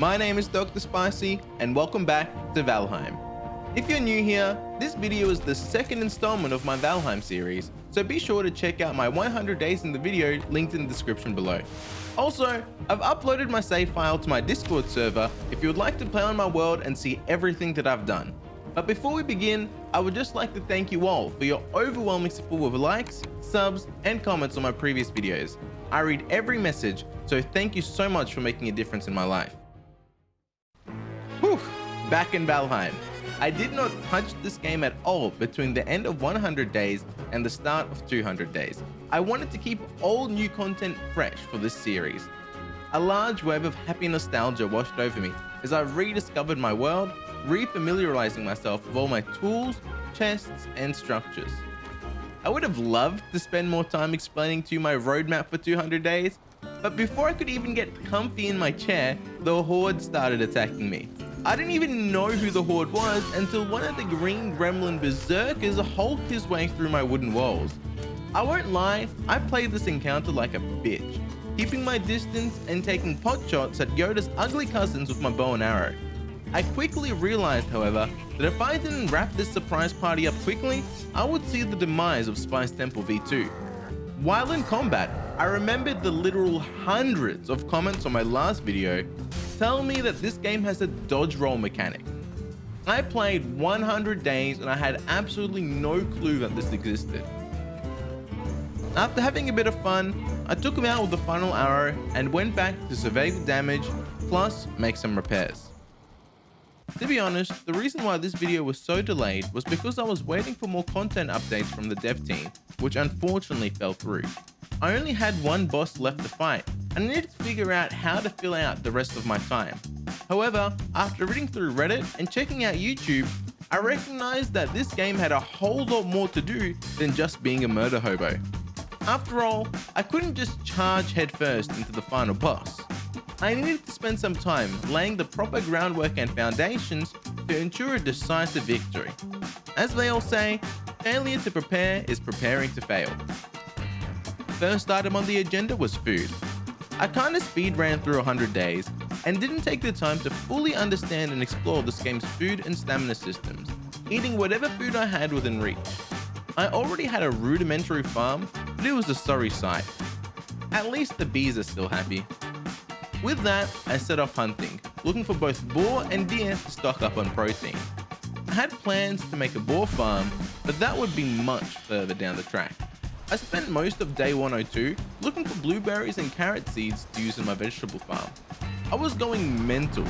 My name is Dr. Spicy and welcome back to Valheim. If you're new here, this video is the second installment of my Valheim series, so be sure to check out my 100 days in the video linked in the description below. Also, I've uploaded my save file to my Discord server if you would like to play on my world and see everything that I've done. But before we begin, I would just like to thank you all for your overwhelming support with likes, subs, and comments on my previous videos. I read every message, so thank you so much for making a difference in my life. Whew, back in Valheim. I did not touch this game at all between the end of 100 days and the start of 200 days. I wanted to keep all new content fresh for this series. A large wave of happy nostalgia washed over me as I rediscovered my world, refamiliarizing myself with all my tools, chests, and structures. I would have loved to spend more time explaining to you my roadmap for 200 days, but before I could even get comfy in my chair, the Horde started attacking me. I didn't even know who the Horde was until one of the green gremlin berserkers hulked his way through my wooden walls. I won't lie, I played this encounter like a bitch, keeping my distance and taking pot shots at Yoda's ugly cousins with my bow and arrow. I quickly realized, however, that if I didn't wrap this surprise party up quickly, I would see the demise of Spice Temple V2. While in combat, I remembered the literal hundreds of comments on my last video tell me that this game has a dodge roll mechanic. I played 100 days and I had absolutely no clue that this existed. After having a bit of fun, I took him out with the final arrow and went back to survey the damage, plus make some repairs. To be honest, the reason why this video was so delayed was because I was waiting for more content updates from the dev team, which unfortunately fell through. I only had one boss left to fight, and I needed to figure out how to fill out the rest of my time. However, after reading through Reddit and checking out YouTube, I recognized that this game had a whole lot more to do than just being a murder hobo. After all, I couldn't just charge headfirst into the final boss. I needed to spend some time laying the proper groundwork and foundations to ensure a decisive victory. As they all say, failure to prepare is preparing to fail. First item on the agenda was food. I kinda speed ran through 100 days and didn't take the time to fully understand and explore this game's food and stamina systems, eating whatever food I had within reach. I already had a rudimentary farm, but it was a sorry sight. At least the bees are still happy. With that, I set off hunting, looking for both boar and deer to stock up on protein. I had plans to make a boar farm, but that would be much further down the track. I spent most of day 102 looking for blueberries and carrot seeds to use in my vegetable farm. I was going mental.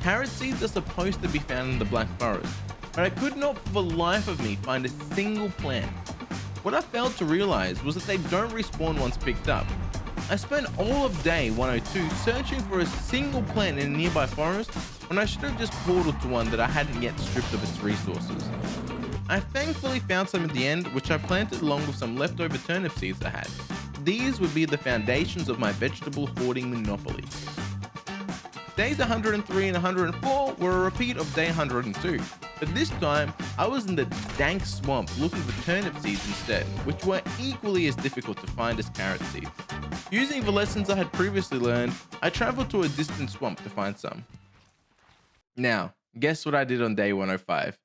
Carrot seeds are supposed to be found in the Black Forest, but I could not for the life of me find a single plant. What I failed to realize was that they don't respawn once picked up. I spent all of day 102 searching for a single plant in a nearby forest when I should have just portaled to one that I hadn't yet stripped of its resources. I thankfully found some at the end, which I planted along with some leftover turnip seeds I had. These would be the foundations of my vegetable hoarding monopoly. Days 103 and 104 were a repeat of day 102, but this time I was in the dank swamp looking for turnip seeds instead, which were equally as difficult to find as carrot seeds. Using the lessons I had previously learned, I traveled to a distant swamp to find some. Now, guess what I did on day 105?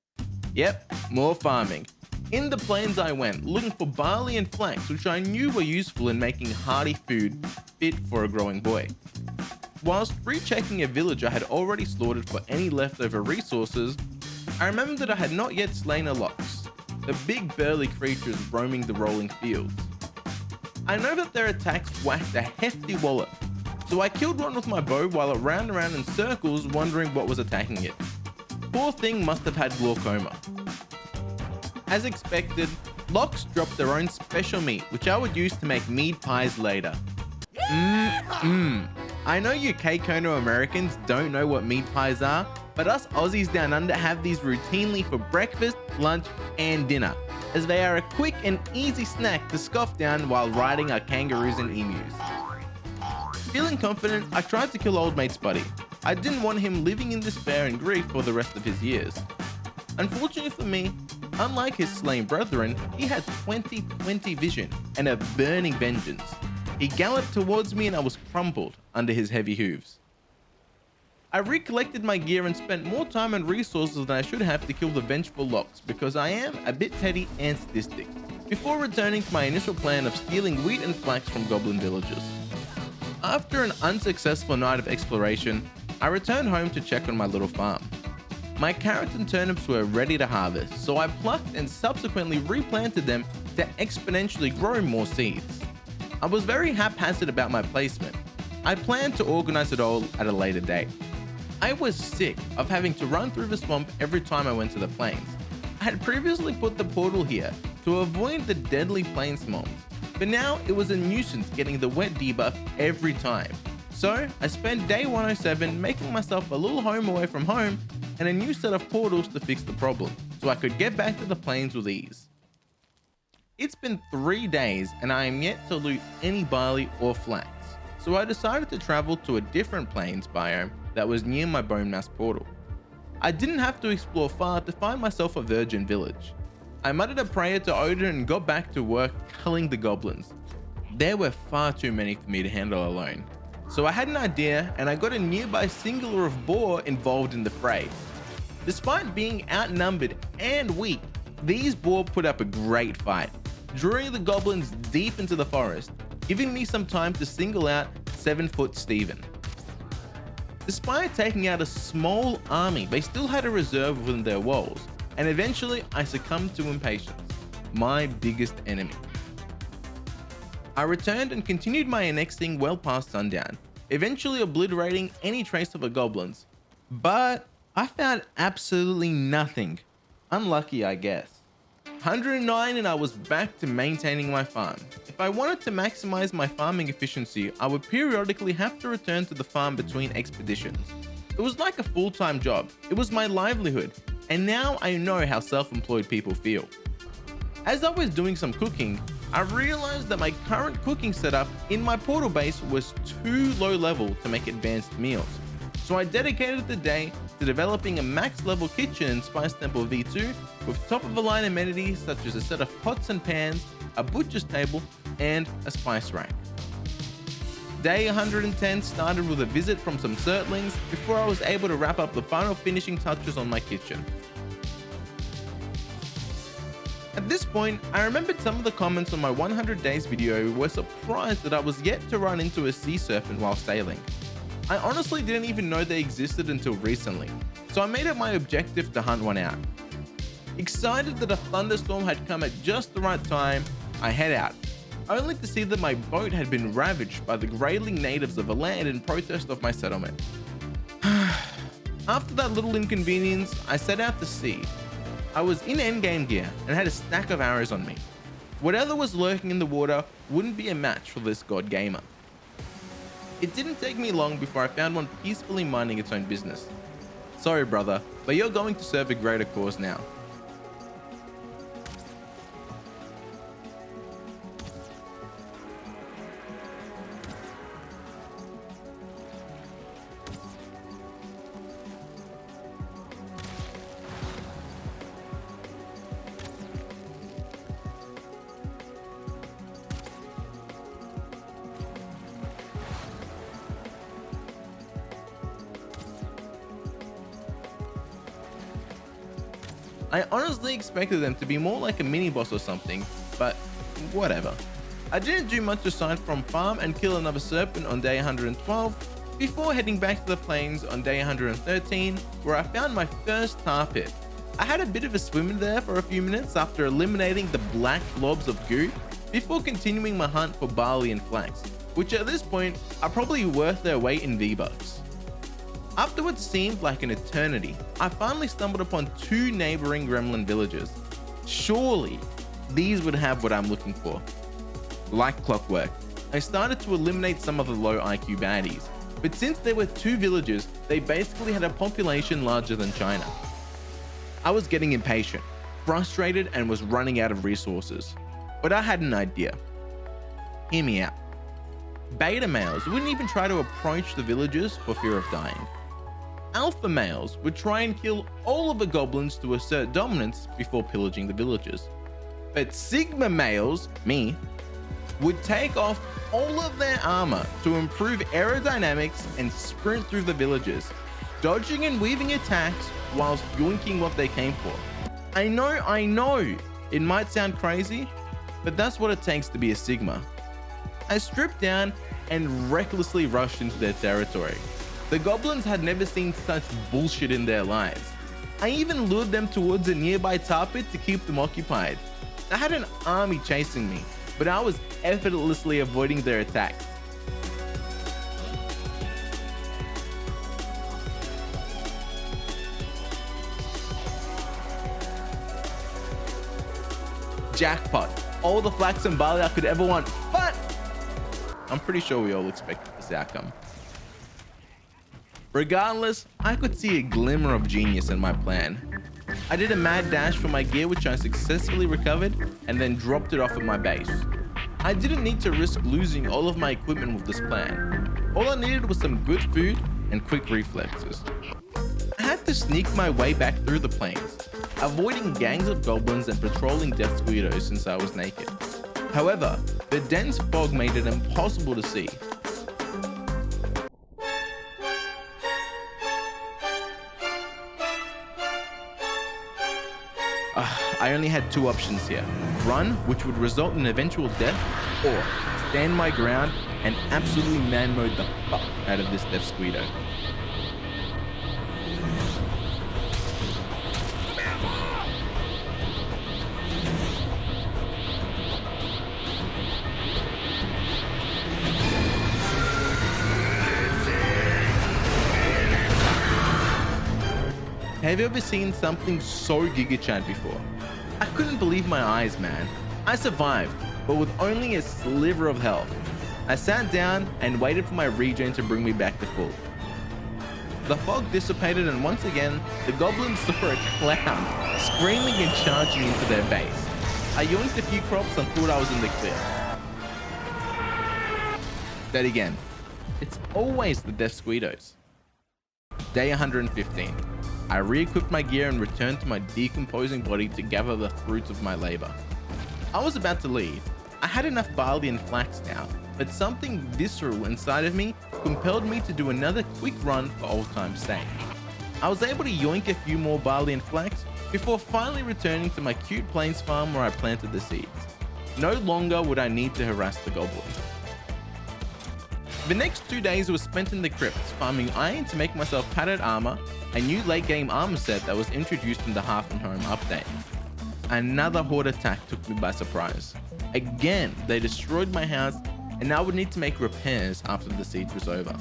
Yep, more farming. In the plains I went, looking for barley and flax, which I knew were useful in making hearty food fit for a growing boy. Whilst rechecking a village I had already slaughtered for any leftover resources, I remembered that I had not yet slain a lox, the big burly creatures roaming the rolling fields. I know that their attacks whacked a hefty wallop, so I killed one with my bow while it ran around in circles wondering what was attacking it. Poor thing must have had glaucoma. As expected, lox dropped their own special meat, which I would use to make meat pies later. I know you K-Kono Americans don't know what meat pies are, but us Aussies down under have these routinely for breakfast, lunch, and dinner, as they are a quick and easy snack to scoff down while riding our kangaroos and emus. Feeling confident, I tried to kill old mate's buddy. I didn't want him living in despair and grief for the rest of his years. Unfortunately for me, unlike his slain brethren, he had 20/20 vision and a burning vengeance. He galloped towards me and I was crumpled under his heavy hooves. I recollected my gear and spent more time and resources than I should have to kill the vengeful Locks because I am a bit petty and sadistic, before returning to my initial plan of stealing wheat and flax from goblin villagers. After an unsuccessful night of exploration, I returned home to check on my little farm. My carrots and turnips were ready to harvest, so I plucked and subsequently replanted them to exponentially grow more seeds. I was very haphazard about my placement. I planned to organize it all at a later date. I was sick of having to run through the swamp every time I went to the plains. I had previously put the portal here to avoid the deadly plains mobs, but now it was a nuisance getting the wet debuff every time. So I spent day 107 making myself a little home away from home and a new set of portals to fix the problem, so I could get back to the plains with ease. It's been 3 days and I am yet to loot any barley or flax, so I decided to travel to a different plains biome that was near my bone mass portal. I didn't have to explore far to find myself a virgin village. I muttered a prayer to Odin and got back to work culling the goblins. There were far too many for me to handle alone, so I had an idea and I got a nearby singular of boar involved in the fray. Despite being outnumbered and weak, these boar put up a great fight, drawing the goblins deep into the forest, giving me some time to single out 7-foot Steven. Despite taking out a small army, they still had a reserve within their walls, and eventually I succumbed to impatience, my biggest enemy. I returned and continued my annexing well past sundown, eventually obliterating any trace of the goblins, but I found absolutely nothing. Unlucky, I guess. 109 and I was back to maintaining my farm. If I wanted to maximize my farming efficiency, I would periodically have to return to the farm between expeditions. It was like a full-time job. It was my livelihood, and now I know how self-employed people feel. As I was doing some cooking, I realized that my current cooking setup in my portal base was too low level to make advanced meals. So I dedicated the day to developing a max level kitchen in Spice Temple V2 with top of the line amenities such as a set of pots and pans, a butcher's table, and a spice rack. Day 110 started with a visit from some Certlings before I was able to wrap up the final finishing touches on my kitchen. At this point, I remembered some of the comments on my 100 days video were surprised that I was yet to run into a sea serpent while sailing. I honestly didn't even know they existed until recently, so I made it my objective to hunt one out. Excited that a thunderstorm had come at just the right time, I head out, only to see that my boat had been ravaged by the grayling natives of the land in protest of my settlement. After that little inconvenience, I set out to sea. I was in endgame gear and had a stack of arrows on me. Whatever was lurking in the water wouldn't be a match for this god gamer. It didn't take me long before I found one peacefully minding its own business. Sorry brother, but you're going to serve a greater cause now. I honestly expected them to be more like a mini boss or something, but whatever. I didn't do much aside from farm and kill another serpent on day 112 before heading back to the plains on day 113 where I found my first tar pit. I had a bit of a swim in there for a few minutes after eliminating the black blobs of goo before continuing my hunt for barley and flax, which at this point are probably worth their weight in V-Bucks. After what seemed like an eternity, I finally stumbled upon 2 neighboring gremlin villages. Surely, these would have what I'm looking for. Like clockwork, I started to eliminate some of the low IQ baddies, but since there were 2 villages, they basically had a population larger than China. I was getting impatient, frustrated, and was running out of resources. But I had an idea. Hear me out. Beta males wouldn't even try to approach the villagers for fear of dying. Alpha males would try and kill all of the goblins to assert dominance before pillaging the villages. But Sigma males, me, would take off all of their armor to improve aerodynamics and sprint through the villages, dodging and weaving attacks whilst yoinking what they came for. I know, it might sound crazy, but that's what it takes to be a Sigma. I stripped down and recklessly rushed into their territory. The goblins had never seen such bullshit in their lives. I even lured them towards a nearby tar pit to keep them occupied. I had an army chasing me, but I was effortlessly avoiding their attacks. Jackpot. All the flax and barley I could ever want, but I'm pretty sure we all expected this outcome. Regardless, I could see a glimmer of genius in my plan. I did a mad dash for my gear, which I successfully recovered and then dropped it off at my base. I didn't need to risk losing all of my equipment with this plan. All I needed was some good food and quick reflexes. I had to sneak my way back through the plains, avoiding gangs of goblins and patrolling death squirtos since I was naked. However, the dense fog made it impossible to see. I only had two options here: run, which would result in eventual death, or stand my ground and absolutely man mode the fuck out of this death squirto. Have you ever seen something so Giga Chad before? I couldn't believe my eyes, man. I survived, but with only a sliver of health. I sat down and waited for my regen to bring me back to full. The fog dissipated and once again, the goblins saw a clown screaming and charging into their base. I yoinked a few crops and thought I was in the clear. Dead again. It's always the death squirtos. Day 115. I re-equipped my gear and returned to my decomposing body to gather the fruits of my labor. I was about to leave. I had enough barley and flax now, but something visceral inside of me compelled me to do another quick run for old time's sake. I was able to yoink a few more barley and flax before finally returning to my cute plains farm where I planted the seeds. No longer would I need to harass the goblins. The next 2 days were spent in the crypts, farming iron to make myself padded armor, a new late game armor set that was introduced in the Hearth and Home update. Another horde attack took me by surprise. Again, they destroyed my house and I would need to make repairs after the siege was over.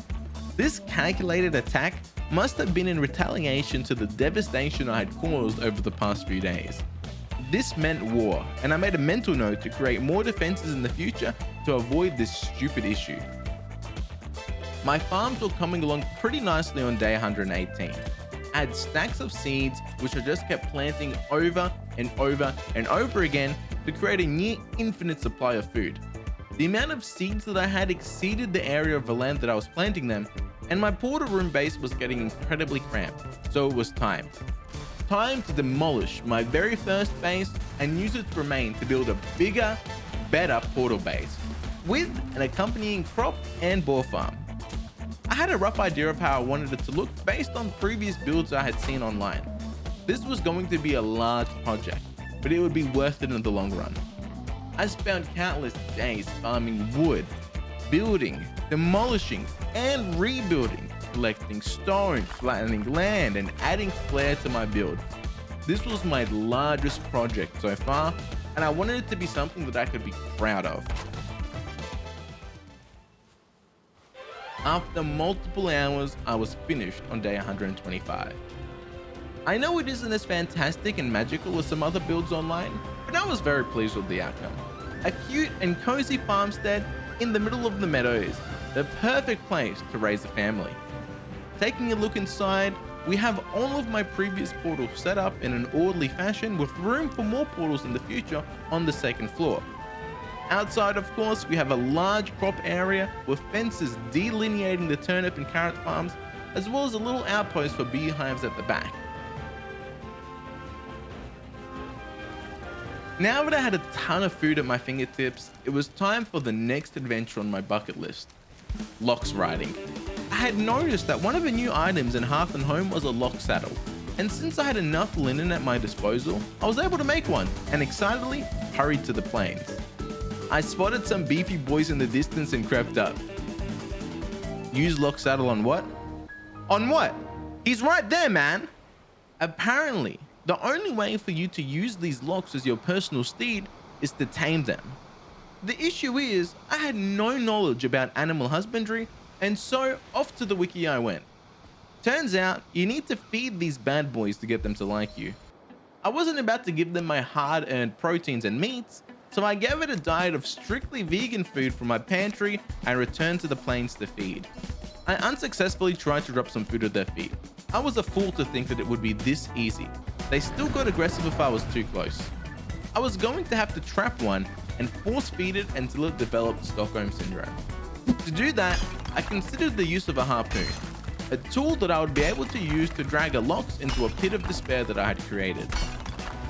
This calculated attack must have been in retaliation to the devastation I had caused over the past few days. This meant war, and I made a mental note to create more defenses in the future to avoid this stupid issue. My farms were coming along pretty nicely on day 118. I had stacks of seeds which I just kept planting over and over and over again to create a near infinite supply of food. The amount of seeds that I had exceeded the area of the land that I was planting them, and my portal room base was getting incredibly cramped, so it was time. Time to demolish my very first base and use its remain to build a bigger, better portal base, with an accompanying crop and boar farm. I had a rough idea of how I wanted it to look based on previous builds I had seen online. This was going to be a large project, but it would be worth it in the long run. I spent countless days farming wood, building, demolishing, and rebuilding, collecting stone, flattening land, and adding flair to my build. This was my largest project so far, and I wanted it to be something that I could be proud of. After multiple hours, I was finished on day 125. I know it isn't as fantastic and magical as some other builds online, but I was very pleased with the outcome. A cute and cozy farmstead in the middle of the meadows, the perfect place to raise a family. Taking a look inside, we have all of my previous portals set up in an orderly fashion with room for more portals in the future on the second floor. Outside, of course, we have a large crop area with fences delineating the turnip and carrot farms, as well as a little outpost for beehives at the back. Now that I had a ton of food at my fingertips, it was time for the next adventure on my bucket list: lox riding. I had noticed that one of the new items in Hearth and Home was a lock saddle, and since I had enough linen at my disposal, I was able to make one and excitedly hurried to the plains. I spotted some beefy boys in the distance and crept up. Use lock saddle on what? On what? He's right there, man. Apparently, the only way for you to use these locks as your personal steed is to tame them. The issue is, I had no knowledge about animal husbandry, and so off to the wiki I went. Turns out, you need to feed these bad boys to get them to like you. I wasn't about to give them my hard-earned proteins and meats, so I gave it a diet of strictly vegan food from my pantry and returned to the plains to feed. I unsuccessfully tried to drop some food at their feet. I was a fool to think that it would be this easy. They still got aggressive if I was too close. I was going to have to trap one and force feed it until it developed Stockholm Syndrome. To do that, I considered the use of a harpoon, a tool that I would be able to use to drag a lox into a pit of despair that I had created.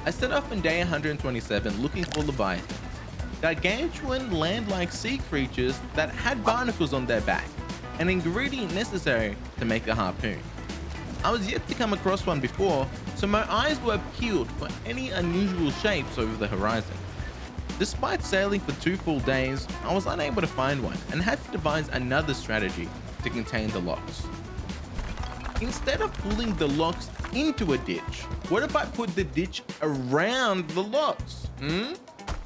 I set off on day 127 looking for leviathans, gargantuan land-like sea creatures that had barnacles on their back, an ingredient necessary to make a harpoon. I was yet to come across one before, so my eyes were peeled for any unusual shapes over the horizon. Despite sailing for 2 full days, I was unable to find one and had to devise another strategy to contain the lox. Instead of pulling the lox into a ditch, what if I put the ditch around the lox?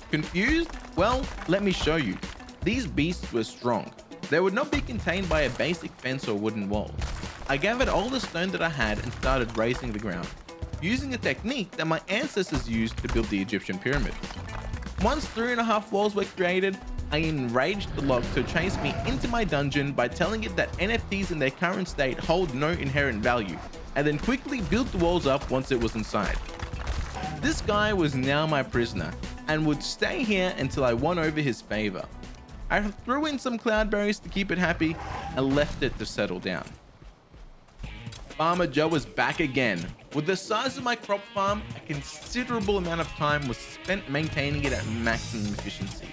Confused? Well, let me show you. These beasts were strong. They would not be contained by a basic fence or wooden wall. I gathered all the stone that I had and started raising the ground, using a technique that my ancestors used to build the Egyptian pyramids. Once 3.5 walls were created, I enraged the lox to chase me into my dungeon by telling it that NFTs in their current state hold no inherent value, and then quickly built the walls up once it was inside. This guy was now my prisoner, and would stay here until I won over his favor. I threw in some cloudberries to keep it happy, and left it to settle down. Farmer Joe was back again. With the size of my crop farm, a considerable amount of time was spent maintaining it at maximum efficiency.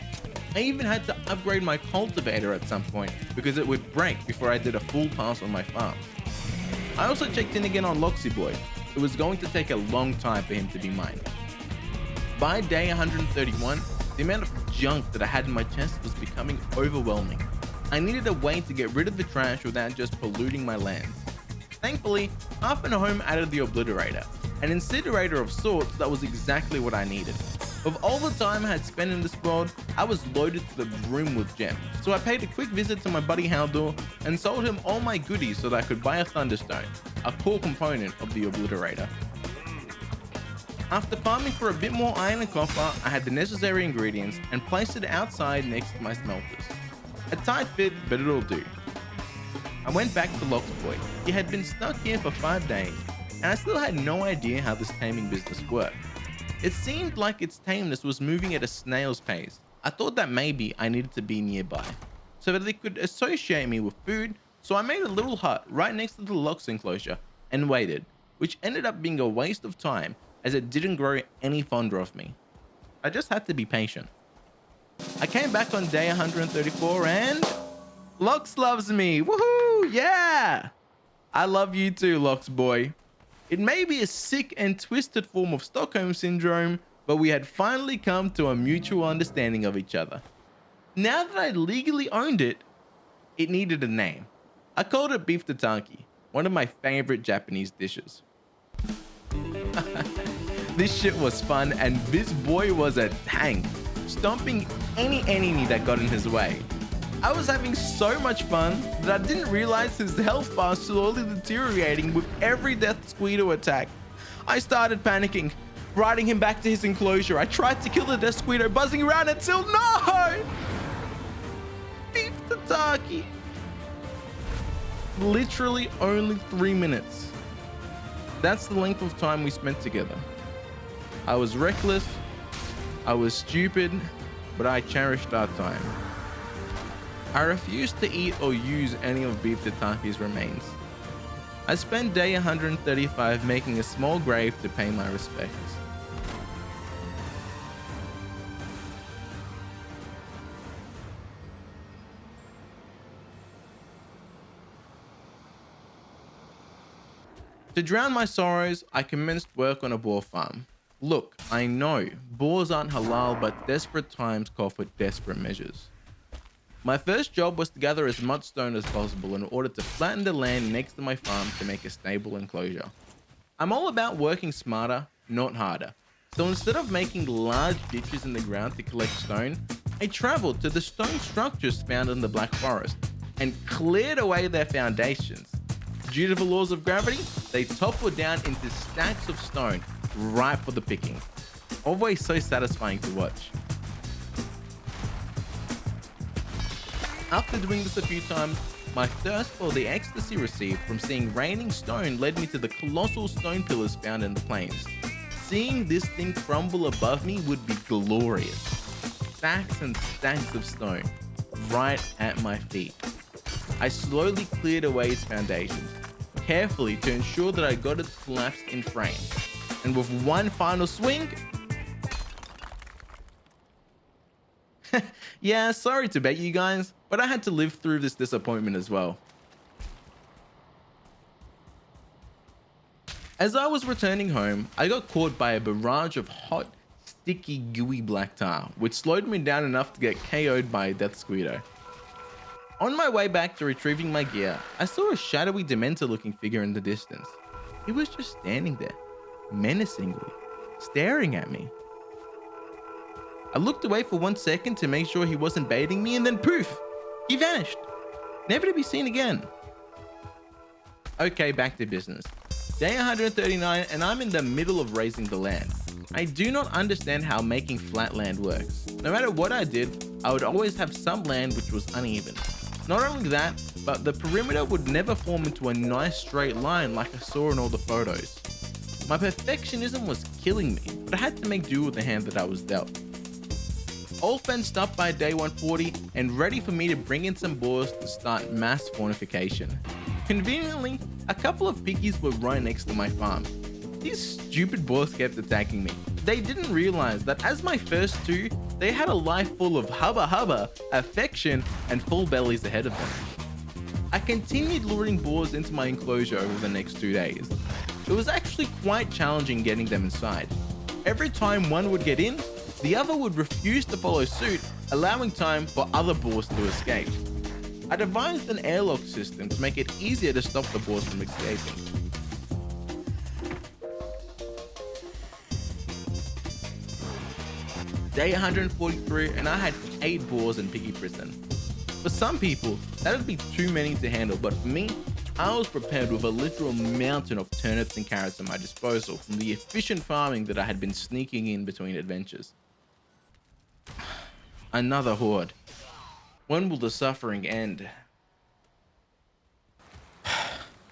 I even had to upgrade my cultivator at some point because it would break before I did a full pass on my farm. I also checked in again on Loxy Boy. It was going to take a long time for him to be mine. By day 131, the amount of junk that I had in my chest was becoming overwhelming. I needed a way to get rid of the trash without just polluting my lands. Thankfully, Hearth and Home added the Obliterator, an incinerator of sorts that was exactly what I needed. Of all the time I had spent in this world, I was loaded to the brim with gems, so I paid a quick visit to my buddy Haldor and sold him all my goodies so that I could buy a Thunderstone, a core component of the Obliterator. After farming for a bit more iron and copper, I had the necessary ingredients and placed it outside next to my smelters. A tight fit, but it'll do. I went back to Loxboy. He had been stuck here for 5 days, and I still had no idea how this taming business worked. It seemed like its tameness was moving at a snail's pace. I thought that maybe I needed to be nearby, so that they could associate me with food, so I made a little hut right next to the Lox enclosure and waited, which ended up being a waste of time as it didn't grow any fonder of me. I just had to be patient. I came back on day 134 and Lox loves me. Woohoo! Yeah! I love you too, Lox boy. It may be a sick and twisted form of Stockholm Syndrome, but we had finally come to a mutual understanding of each other. Now that I legally owned it, it needed a name. I called it beef tataki, one of my favorite Japanese dishes. This shit was fun, and this boy was a tank, stomping any enemy that got in his way. I was having so much fun that I didn't realize his health bar was slowly deteriorating with every death Squeedo attack. I started panicking, riding him back to his enclosure. I tried to kill the death Squeedo, buzzing around until no! Beef tataki. Literally only 3 minutes. That's the length of time we spent together. I was reckless, I was stupid, but I cherished our time. I refused to eat or use any of Beef Tataki's remains. I spent day 135 making a small grave to pay my respects. To drown my sorrows, I commenced work on a boar farm. Look, I know, boars aren't halal, but desperate times call for desperate measures. My first job was to gather as much stone as possible in order to flatten the land next to my farm to make a stable enclosure. I'm all about working smarter, not harder. So instead of making large ditches in the ground to collect stone, I traveled to the stone structures found in the Black Forest and cleared away their foundations. Due to the laws of gravity, they toppled down into stacks of stone, ripe for the picking. Always so satisfying to watch. After doing this a few times, my thirst for the ecstasy received from seeing raining stone led me to the colossal stone pillars found in the plains. Seeing this thing crumble above me would be glorious. Stacks and stacks of stone, right at my feet. I slowly cleared away its foundations, carefully to ensure that I got it collapsed in frame. And with one final swing... Yeah, sorry to bet you guys, but I had to live through this disappointment as well. As I was returning home, I got caught by a barrage of hot, sticky, gooey black tar, which slowed me down enough to get KO'd by a death squeedo. On my way back to retrieving my gear, I saw a shadowy Dementor-looking figure in the distance. He was just standing there, menacingly, staring at me. I looked away for 1 second to make sure he wasn't baiting me, and then poof, he vanished, never to be seen again. Okay, back to business. Day 139, and I'm in the middle of raising the land. I do not understand how making flat land works. No matter what I did, I would always have some land which was uneven. Not only that, but the perimeter would never form into a nice straight line like I saw in all the photos. My perfectionism was killing me, but I had to make do with the hand that I was dealt. All fenced up by day 140 and ready for me to bring in some boars to start mass fortification. Conveniently, a couple of piggies were right next to my farm. These stupid boars kept attacking me. They didn't realize that as my first two, they had a life full of hubba hubba, affection, and full bellies ahead of them. I continued luring boars into my enclosure over the next 2 days. It was actually quite challenging getting them inside. Every time one would get in, the other would refuse to follow suit, allowing time for other boars to escape. I devised an airlock system to make it easier to stop the boars from escaping. Day 143, and I had 8 boars in piggy prison. For some people, that would be too many to handle, but for me, I was prepared with a literal mountain of turnips and carrots at my disposal from the efficient farming that I had been sneaking in between adventures. Another horde. When will the suffering end?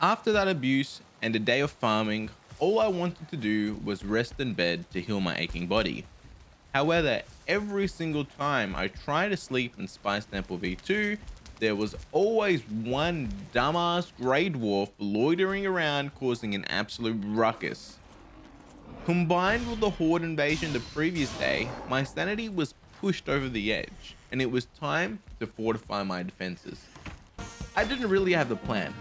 After that abuse and a day of farming, all I wanted to do was rest in bed to heal my aching body. However, every single time I tried to sleep in Spice Temple V2, there was always one dumbass grey dwarf loitering around causing an absolute ruckus. Combined with the horde invasion the previous day, my sanity was pushed over the edge, and it was time to fortify my defenses. I didn't really have a plan.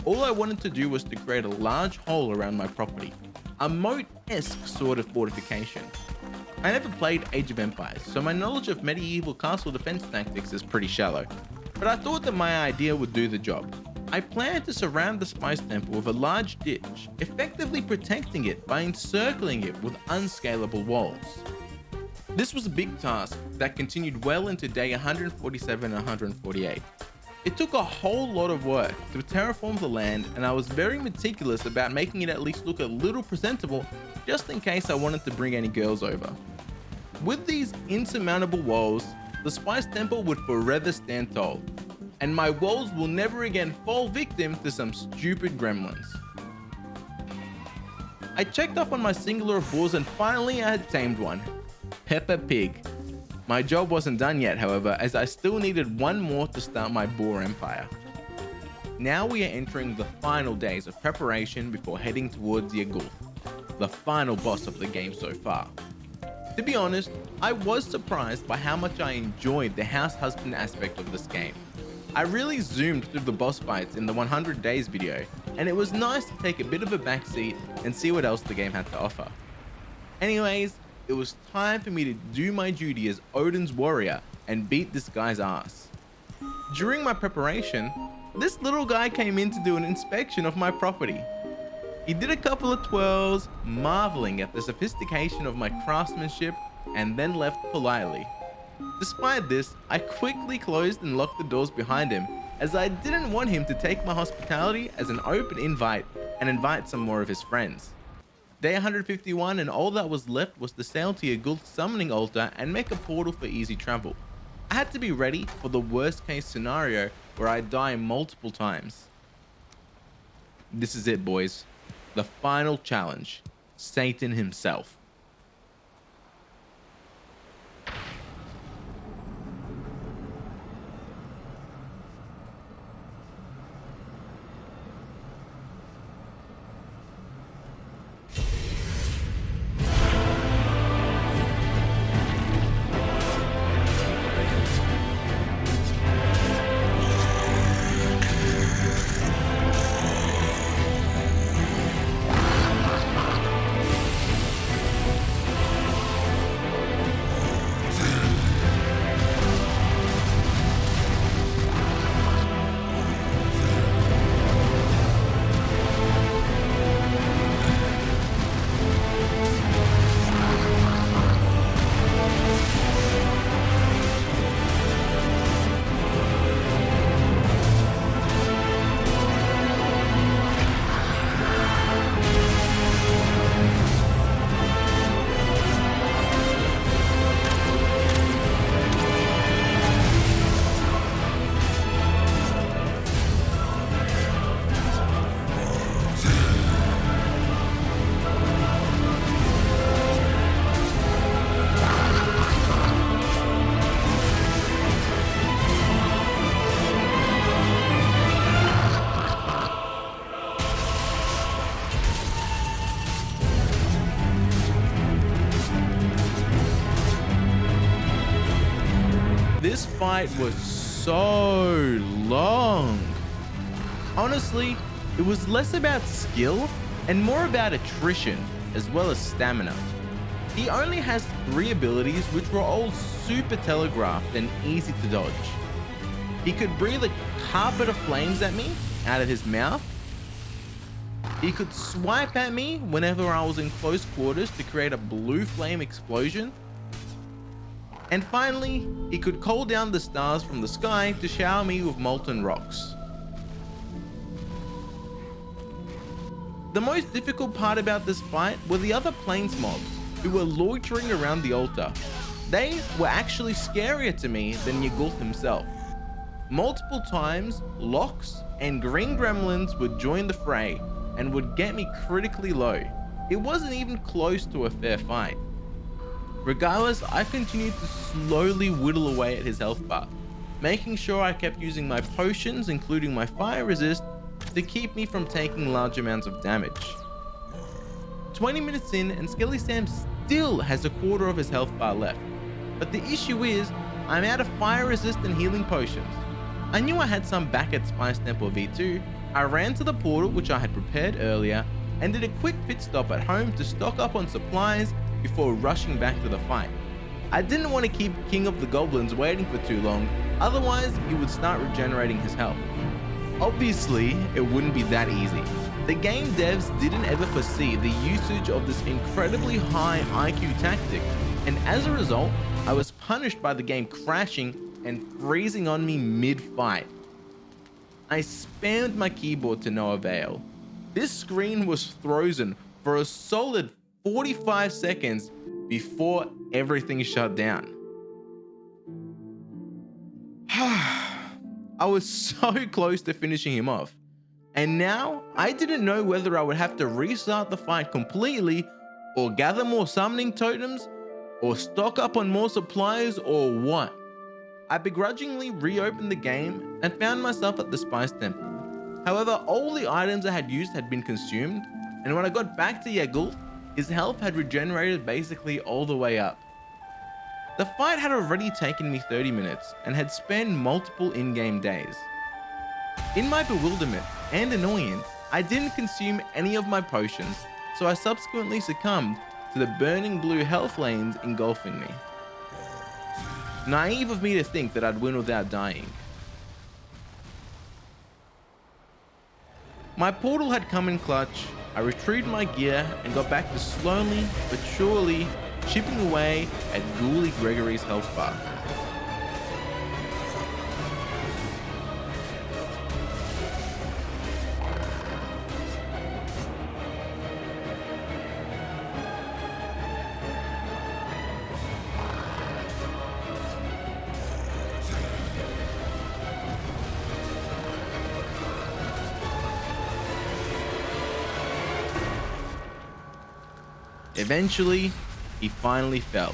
All I wanted to do was to create a large hole around my property, a moat-esque sort of fortification. I never played Age of Empires, so my knowledge of medieval castle defense tactics is pretty shallow, but I thought that my idea would do the job. I planned to surround the Spice Temple with a large ditch, effectively protecting it by encircling it with unscalable walls. This was a big task that continued well into day 147 and 148. It took a whole lot of work to terraform the land, and I was very meticulous about making it at least look a little presentable just in case I wanted to bring any girls over. With these insurmountable walls, the Spice Temple would forever stand tall, and my walls will never again fall victim to some stupid gremlins. I checked up on my singular of boars, and finally I had tamed one. Peppa Pig. My job wasn't done yet, however, as I still needed one more to start my boar empire. Now we are entering the final days of preparation before heading towards Yagul, the final boss of the game so far. To be honest, I was surprised by how much I enjoyed the house husband aspect of this game. I really zoomed through the boss fights in the 100 days video, and it was nice to take a bit of a backseat and see what else the game had to offer. Anyways, it was time for me to do my duty as Odin's warrior and beat this guy's ass. During my preparation, this little guy came in to do an inspection of my property. He did a couple of twirls, marveling at the sophistication of my craftsmanship, and then left politely. Despite this, I quickly closed and locked the doors behind him, as I didn't want him to take my hospitality as an open invite and invite some more of his friends. Day 151, and all that was left was to sail to Yagul's summoning altar and make a portal for easy travel. I had to be ready for the worst case scenario where I die multiple times. This is it, boys. The final challenge. Satan himself. This fight was so long. Honestly, it was less about skill and more about attrition as well as stamina. He only has 3 abilities which were all super telegraphed and easy to dodge. He could breathe a carpet of flames at me out of his mouth. He could swipe at me whenever I was in close quarters to create a blue flame explosion. And finally, he could call down the stars from the sky to shower me with molten rocks. The most difficult part about this fight were the other plains mobs who were loitering around the altar. They were actually scarier to me than Yagul himself. Multiple times, Lox and green gremlins would join the fray and would get me critically low. It wasn't even close to a fair fight. Regardless, I continued to slowly whittle away at his health bar, making sure I kept using my potions, including my fire resist, to keep me from taking large amounts of damage. 20 minutes in, and Skelly Sam still has a quarter of his health bar left. But the issue is, I'm out of fire resist and healing potions. I knew I had some back at Spice Temple V2. I ran to the portal which I had prepared earlier and did a quick pit stop at home to stock up on supplies before rushing back to the fight. I didn't want to keep King of the Goblins waiting for too long, otherwise he would start regenerating his health. Obviously, it wouldn't be that easy. The game devs didn't ever foresee the usage of this incredibly high IQ tactic, and as a result, I was punished by the game crashing and freezing on me mid-fight. I spammed my keyboard to no avail. This screen was frozen for a solid 45 seconds before everything shut down. I was so close to finishing him off, and now I didn't know whether I would have to restart the fight completely, or gather more summoning totems, or stock up on more supplies, or what. I begrudgingly reopened the game and found myself at the Spice Temple. However, all the items I had used had been consumed, and when I got back to Yagul, his health had regenerated basically all the way up. The fight had already taken me 30 minutes and had spanned multiple in-game days. In my bewilderment and annoyance, I didn't consume any of my potions, so I subsequently succumbed to the burning blue hell flames engulfing me. Naive of me to think that I'd win without dying. My portal had come in clutch. I retrieved my gear and got back to slowly but surely chipping away at Ghoulie Gregory's health bar. Eventually, he finally fell,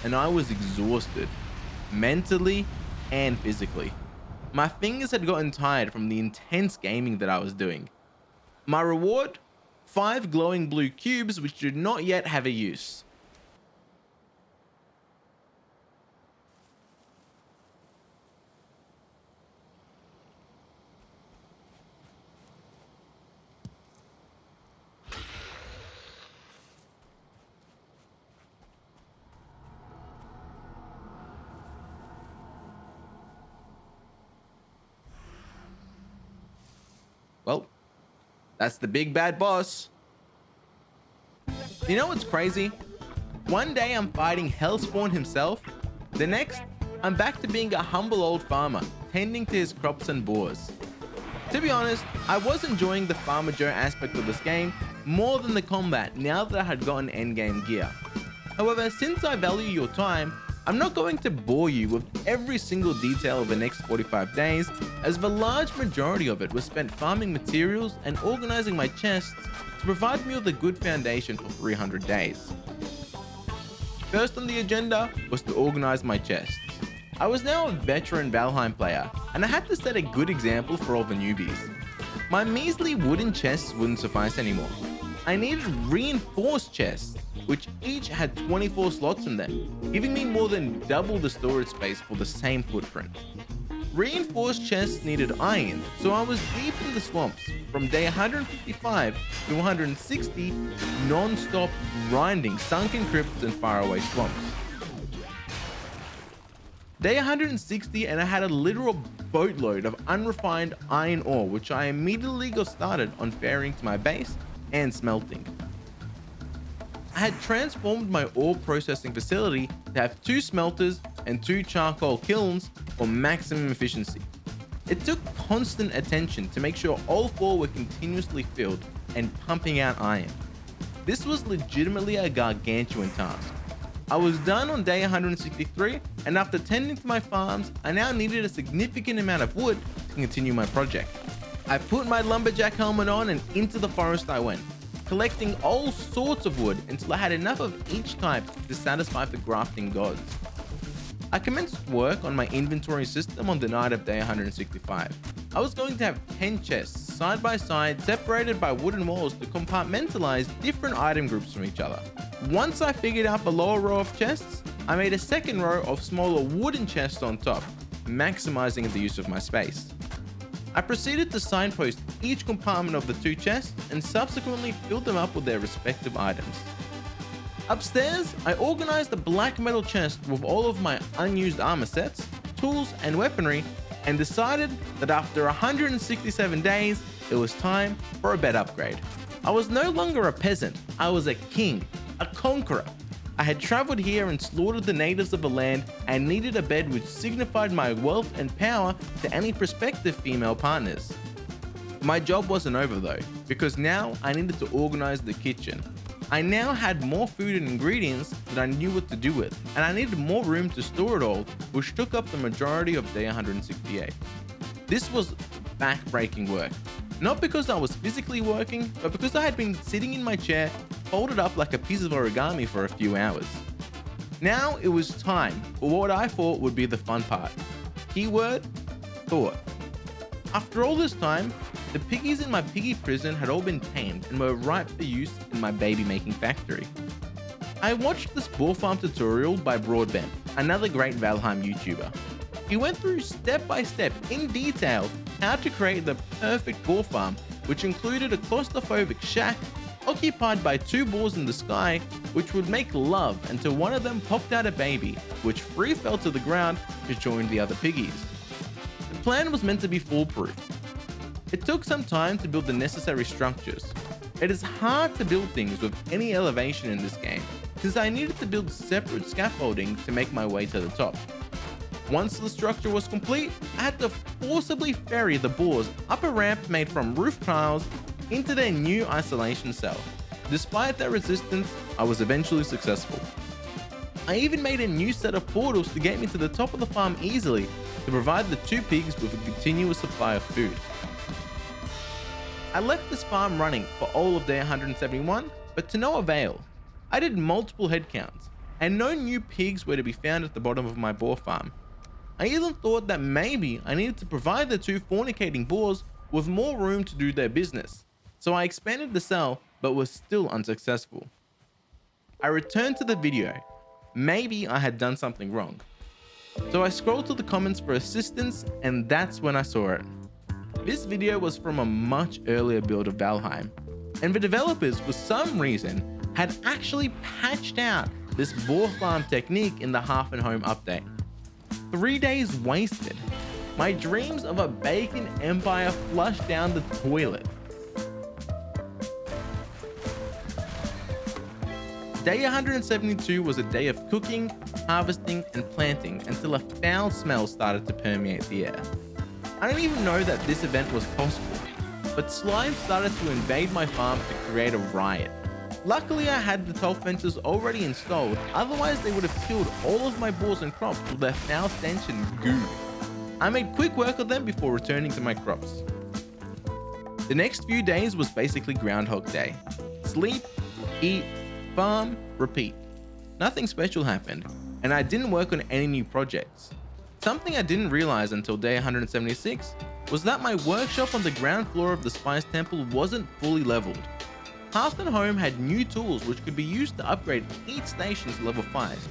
and I was exhausted, mentally and physically. My fingers had gotten tired from the intense gaming that I was doing. My reward? 5 glowing blue cubes which did not yet have a use. Well, that's the big bad boss. You know what's crazy? One day I'm fighting Hellspawn himself. The next, I'm back to being a humble old farmer, tending to his crops and boars. To be honest, I was enjoying the Farmer Joe aspect of this game more than the combat now that I had gotten endgame gear. However, since I value your time, I'm not going to bore you with every single detail of the next 45 days, as the large majority of it was spent farming materials and organizing my chests to provide me with a good foundation for 300 days. First on the agenda was to organize my chests. I was now a veteran Valheim player, and I had to set a good example for all the newbies. My measly wooden chests wouldn't suffice anymore. I needed reinforced chests, which each had 24 slots in them, giving me more than double the storage space for the same footprint. Reinforced chests needed iron, so I was deep in the swamps from day 155 to 160, non-stop grinding sunken crypts and faraway swamps. Day 160 and I had a literal boatload of unrefined iron ore, which I immediately got started on ferrying to my base and smelting. I had transformed my ore processing facility to have 2 smelters and 2 charcoal kilns for maximum efficiency. It took constant attention to make sure all 4 were continuously filled and pumping out iron. This was legitimately a gargantuan task. I was done on day 163, and after tending to my farms, I now needed a significant amount of wood to continue my project. I put my lumberjack helmet on and into the forest I went, collecting all sorts of wood until I had enough of each type to satisfy the grafting gods. I commenced work on my inventory system on the night of day 165. I was going to have 10 chests side by side, separated by wooden walls to compartmentalize different item groups from each other. Once I figured out the lower row of chests, I made a second row of smaller wooden chests on top, maximizing the use of my space. I proceeded to signpost each compartment of the 2 chests and subsequently filled them up with their respective items. Upstairs, I organized the black metal chest with all of my unused armor sets, tools, and weaponry, and decided that after 167 days, it was time for a bed upgrade. I was no longer a peasant, I was a king, a conqueror. I had traveled here and slaughtered the natives of the land and needed a bed which signified my wealth and power to any prospective female partners. My job wasn't over though, because now I needed to organize the kitchen. I now had more food and ingredients that I knew what to do with, and I needed more room to store it all, which took up the majority of day 168. This was back-breaking work. Not because I was physically working, but because I had been sitting in my chair, folded up like a piece of origami for a few hours. Now it was time for what I thought would be the fun part. Keyword, thought. After all this time, the piggies in my piggy prison had all been tamed and were ripe for use in my baby making factory. I watched this boar farm tutorial by Broadbent, another great Valheim YouTuber. He went through step by step in detail how to create the perfect boar farm which included a claustrophobic shack occupied by two boars in the sky, which would make love until one of them popped out a baby, which free fell to the ground to join the other piggies. The plan was meant to be foolproof. It took some time to build the necessary structures. It is hard to build things with any elevation in this game, since I needed to build separate scaffolding to make my way to the top. Once the structure was complete, I had to forcibly ferry the boars up a ramp made from roof tiles into their new isolation cell. Despite their resistance, I was eventually successful. I even made a new set of portals to get me to the top of the farm easily to provide the two pigs with a continuous supply of food. I left this farm running for all of day 171, but to no avail. I did multiple headcounts, and no new pigs were to be found at the bottom of my boar farm. I even thought that maybe I needed to provide the two fornicating boars with more room to do their business, so I expanded the cell but was still unsuccessful. I returned to the video. Maybe I had done something wrong. So I scrolled to the comments for assistance, and that's when I saw it. This video was from a much earlier build of Valheim, and the developers for some reason had actually patched out this boar farm technique in the Half and Home update. 3 days wasted. My dreams of a bacon empire flushed down the toilet. Day 172 was a day of cooking, harvesting, and planting until a foul smell started to permeate the air. I didn't even know that this event was possible, but slime started to invade my farm to create a riot. Luckily, I had the top fences already installed, otherwise they would have killed all of my boars and crops with their foul stench and goo. I made quick work of them before returning to my crops. The next few days was basically Groundhog Day. Sleep, eat, farm, repeat. Nothing special happened, and I didn't work on any new projects. Something I didn't realize until day 176 was that my workshop on the ground floor of the Spice Temple wasn't fully leveled. Half and Home had new tools which could be used to upgrade each station to level 5.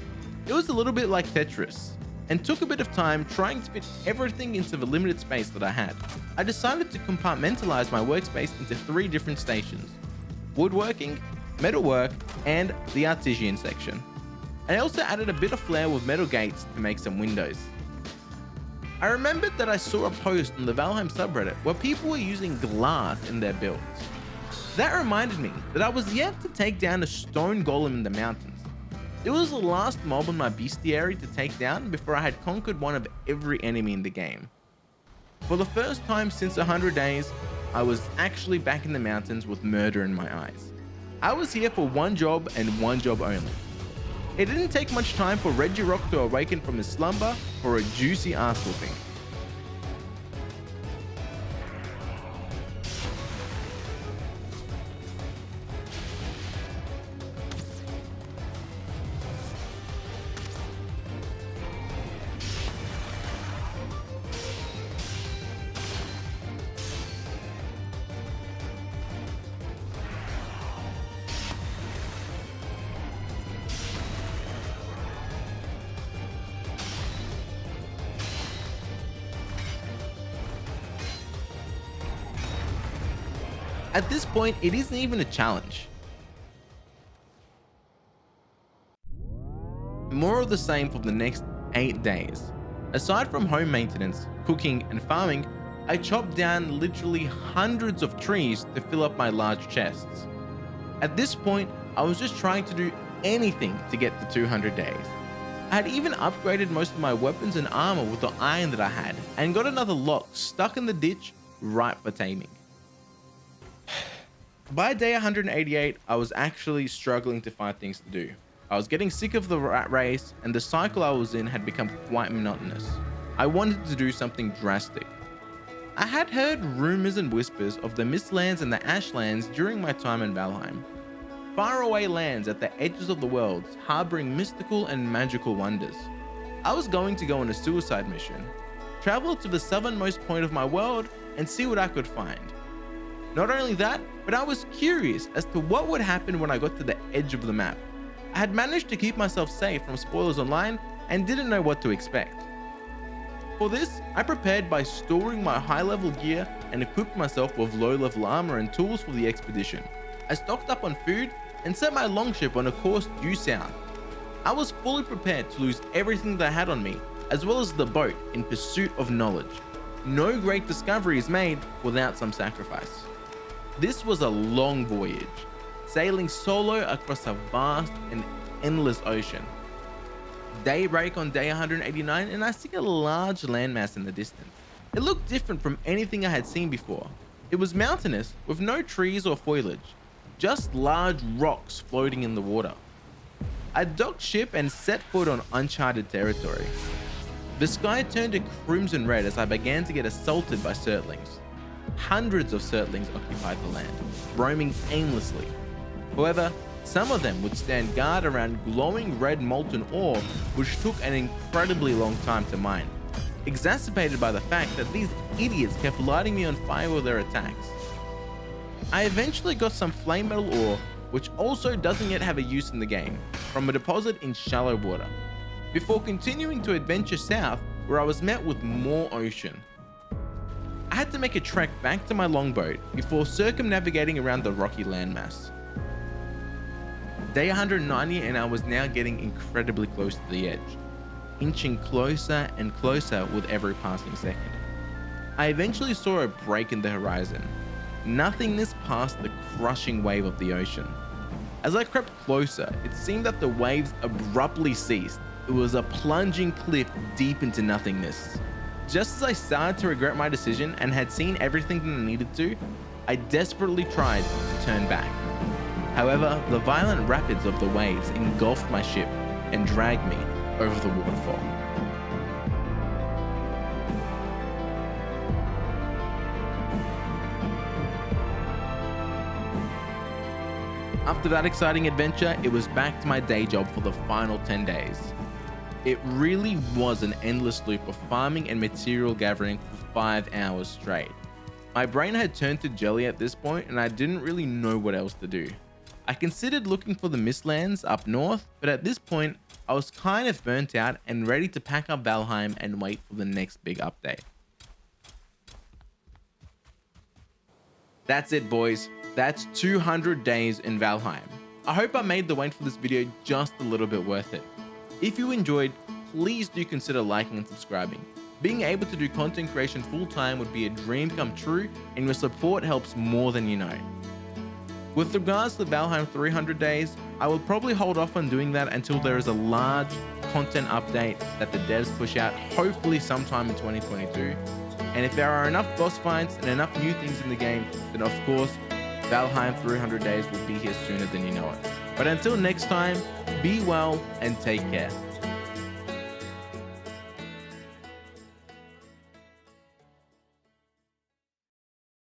It was a little bit like Tetris, and took a bit of time trying to fit everything into the limited space that I had. I decided to compartmentalize my workspace into 3 different stations: woodworking, metalwork, and the artisan section. I also added a bit of flair with metal gates to make some windows. I remembered that I saw a post on the Valheim subreddit where people were using glass in their builds. That reminded me that I was yet to take down a stone golem in the mountains. It was the last mob on my bestiary to take down before I had conquered one of every enemy in the game. For the first time since 100 days, I was actually back in the mountains with murder in my eyes. I was here for one job and one job only. It didn't take much time for Reggie Rock to awaken from his slumber for a juicy ass whooping. At this point, it isn't even a challenge. More of the same for the next 8 days. Aside from home maintenance, cooking, and farming, I chopped down literally hundreds of trees to fill up my large chests. At this point, I was just trying to do anything to get to 200 days. I had even upgraded most of my weapons and armor with the iron that I had, and got another lock stuck in the ditch ripe for taming. By day 188, I was actually struggling to find things to do. I was getting sick of the rat race, and the cycle I was in had become quite monotonous. I wanted to do something drastic. I had heard rumors and whispers of the Mistlands and the Ashlands during my time in Valheim. Faraway lands at the edges of the world, harboring mystical and magical wonders. I was going to go on a suicide mission, travel to the southernmost point of my world, and see what I could find. Not only that, but I was curious as to what would happen when I got to the edge of the map. I had managed to keep myself safe from spoilers online and didn't know what to expect. For this, I prepared by storing my high-level gear and equipped myself with low-level armor and tools for the expedition. I stocked up on food and set my longship on a course due south. I was fully prepared to lose everything that I had on me, as well as the boat, in pursuit of knowledge. No great discovery is made without some sacrifice. This was a long voyage, sailing solo across a vast and endless ocean. Daybreak on day 189 and I see a large landmass in the distance. It looked different from anything I had seen before. It was mountainous with no trees or foliage, just large rocks floating in the water. I docked ship and set foot on uncharted territory. The sky turned to crimson red as I began to get assaulted by surtlings. Hundreds of surtlings occupied the land, roaming aimlessly. However, some of them would stand guard around glowing red molten ore, which took an incredibly long time to mine, exacerbated by the fact that these idiots kept lighting me on fire with their attacks. I eventually got some flame metal ore, which also doesn't yet have a use in the game, from a deposit in shallow water, before continuing to adventure south, where I was met with more ocean. I had to make a trek back to my longboat before circumnavigating around the rocky landmass. Day 190 and I was now getting incredibly close to the edge, inching closer and closer with every passing second. I eventually saw a break in the horizon, nothingness past the crushing wave of the ocean. As I crept closer, it seemed that the waves abruptly ceased. It was a plunging cliff deep into nothingness. Just as I started to regret my decision and had seen everything that I needed to, I desperately tried to turn back. However, the violent rapids of the waves engulfed my ship and dragged me over the waterfall. After that exciting adventure, it was back to my day job for the final 10 days. It really was an endless loop of farming and material gathering for 5 hours straight. My brain had turned to jelly at this point and I didn't really know what else to do. I considered looking for the Mistlands up north, but at this point, I was kind of burnt out and ready to pack up Valheim and wait for the next big update. That's it, boys. That's 200 days in Valheim. I hope I made the wait for this video just a little bit worth it. If you enjoyed, please do consider liking and subscribing. Being able to do content creation full time would be a dream come true, and your support helps more than you know. With regards to Valheim 300 days, I will probably hold off on doing that until there is a large content update that the devs push out, hopefully sometime in 2022. And if there are enough boss fights and enough new things in the game, then of course, Valheim 300 days will be here sooner than you know it. But until next time, be well and take care.